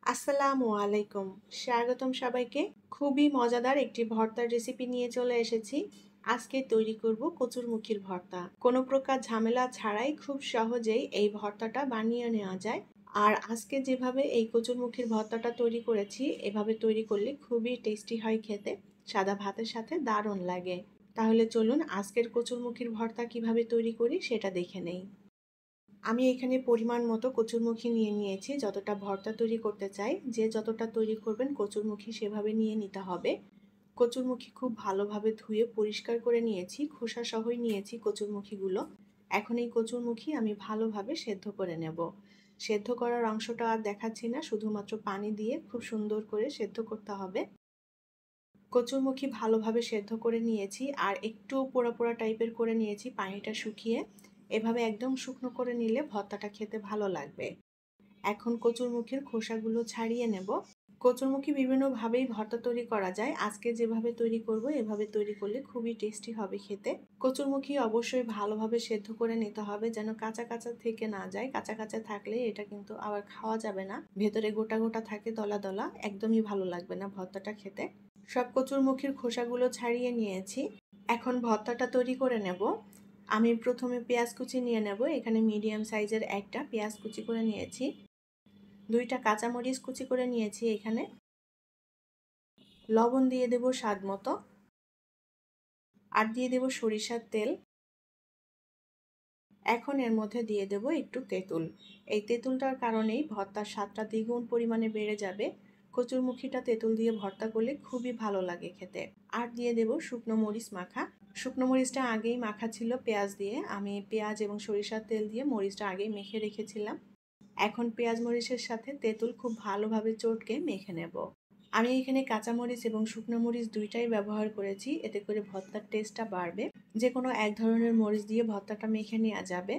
আসসালামু আলাইকুম। স্বাগতম সবাইকে। খুবই মজাদার একটি ভর্তার রেসিপি নিয়ে চলে এসেছি। আজকে তৈরি করব কচুরমুখির ভর্তা। কোনো প্রকার ঝামেলা ছাড়াই খুব সহজেই এই ভর্তাটা বানিয়ে নেওয়া যায়। আর আজকে যেভাবে এই কচুরমুখির ভর্তাটা তৈরি করেছি, এভাবে তৈরি করলে খুবই টেস্টি হয় খেতে। সাদা ভাতের সাথে দারুণ লাগে। তাহলে চলুন আজকের কচুরমুখির ভর্তা কিভাবে তৈরি করি সেটা দেখে নেই। আমি এখানে পরিমাণ মতো কচুরমুখী নিয়ে নিয়েছি। যতটা ভর্তা তৈরি করতে চাই, যে যতটা তৈরি করবেন কচুরমুখী সেভাবে নিয়ে নিতে হবে। কচুরমুখী খুব ভালোভাবে ধুয়ে পরিষ্কার করে নিয়েছি, খোসা সহই নিয়েছি কচুরমুখীগুলো। এখন এই কচুরমুখী আমি ভালোভাবে সেদ্ধ করে নেব। সেদ্ধ করার অংশটা আর দেখাচ্ছি না, শুধুমাত্র পানি দিয়ে খুব সুন্দর করে সেদ্ধ করতে হবে। কচুরমুখী ভালোভাবে সেদ্ধ করে নিয়েছি আর একটু পোড়া পোড়া টাইপের করে নিয়েছি পানিটা শুকিয়ে। এভাবে একদম শুকনো করে নিলে ভর্তাটা খেতে ভালো লাগবে। এখন কচুরমুখির খোসাগুলো ছাড়িয়ে নেব। কচুরমুখী বিভিন্নভাবেই ভর্তা তৈরি করা যায়। আজকে যেভাবে তৈরি করব এভাবে তৈরি করলে খুবই টেস্টি হবে খেতে। কচুরমুখী অবশ্যই ভালোভাবে সেদ্ধ করে নিতে হবে, যেন কাঁচা কাঁচা থেকে না যায়। কাঁচা কাঁচা থাকলে এটা কিন্তু আবার খাওয়া যাবে না। ভেতরে গোটা গোটা থাকে, দলা দলা, একদমই ভালো লাগবে না ভর্তাটা খেতে। সব কচুরমুখির খোসাগুলো ছাড়িয়ে নিয়েছি। এখন ভর্তাটা তৈরি করে নেব। আমি প্রথমে পেঁয়াজ কুচি নিয়ে নেব। এখানে মিডিয়াম সাইজের একটা পেঁয়াজ কুচি করে নিয়েছি। 2টা কাঁচামরিচ কুচি করে নিয়েছি এখানে। লবণ দিয়ে দেব স্বাদ মতো। আর দিয়ে দেব সরিষার তেল। এখন এর মধ্যে দিয়ে দেব একটু তেঁতুল। এই তেঁতুলটার কারণেই ভর্তার স্বাদটা দ্বিগুণ পরিমাণে বেড়ে যাবে। কচুরমুখিটা তেঁতুল দিয়ে ভর্তা করলে খুবই ভালো লাগে খেতে। আর দিয়ে দেব শুকনো মরিচ মাখা। শুকনো মরিচটা আগেই মাখা ছিল পেঁয়াজ দিয়ে। আমি পেঁয়াজ এবং সরিষার তেল দিয়ে মরিচটা আগেই মেখে রেখেছিলাম। এখন পেঁয়াজ মরিচের সাথে তেঁতুল খুব ভালোভাবে চটকে মেখে নেব। আমি এখানে কাঁচামরিচ এবং শুকনো মরিচ দুইটাই ব্যবহার করেছি, এতে করে ভর্তার টেস্টটা বাড়বে। যে কোনো এক ধরনের মরিচ দিয়ে ভর্তাটা মেখে নেওয়া যাবে।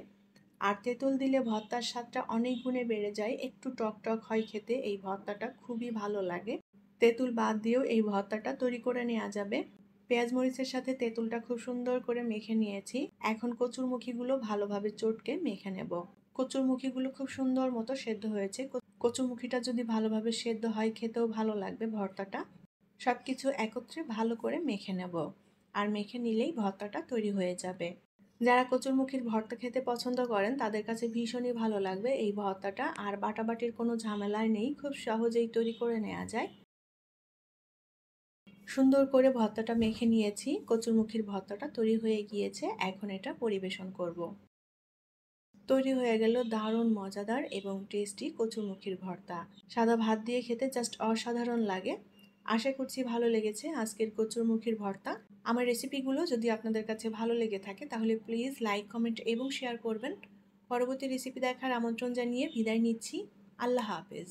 আর তেঁতুল দিলে ভর্তার স্বাদটা অনেক গুণে বেড়ে যায়, একটু টক টক হয় খেতে। এই ভর্তাটা খুবই ভালো লাগে। তেঁতুল বাদ দিয়েও এই ভর্তাটা তৈরি করে নেওয়া যাবে। পেঁয়াজ মরিচের সাথে তেঁতুলটা খুব সুন্দর করে মেখে নিয়েছি। এখন কচুরমুখিগুলো ভালোভাবে চটকে মেখে নেব। কচুরমুখিগুলো খুব সুন্দর মতো সেদ্ধ হয়েছে। কচুরমুখিটা যদি ভালোভাবে সেদ্ধ হয় খেতেও ভালো লাগবে ভর্তাটা। সবকিছু একত্রে ভালো করে মেখে নেব। আর মেখে নিলেই ভর্তাটা তৈরি হয়ে যাবে। যারা কচুরমুখির ভর্তা খেতে পছন্দ করেন তাদের কাছে ভীষণই ভালো লাগবে এই ভর্তাটা। আর বাটাবাটির কোনো ঝামেলায় নেই, খুব সহজেই তৈরি করে নেওয়া যায়। সুন্দর করে ভর্তাটা মেখে নিয়েছি। কচুরমুখির ভর্তাটা তৈরি হয়ে গিয়েছে। এখন এটা পরিবেশন করব। তৈরি হয়ে গেল দারুণ মজাদার এবং টেস্টি কচুরমুখির ভর্তা। সাদা ভাত দিয়ে খেতে জাস্ট অসাধারণ লাগে। আশা করছি ভালো লেগেছে আজকের কচুরমুখির ভর্তা। আমার রেসিপিগুলো যদি আপনাদের কাছে ভালো লেগে থাকে তাহলে প্লিজ লাইক, কমেন্ট এবং শেয়ার করবেন। পরবর্তী রেসিপি দেখার আমন্ত্রণ জানিয়ে বিদায় নিচ্ছি। আল্লাহ হাফেজ।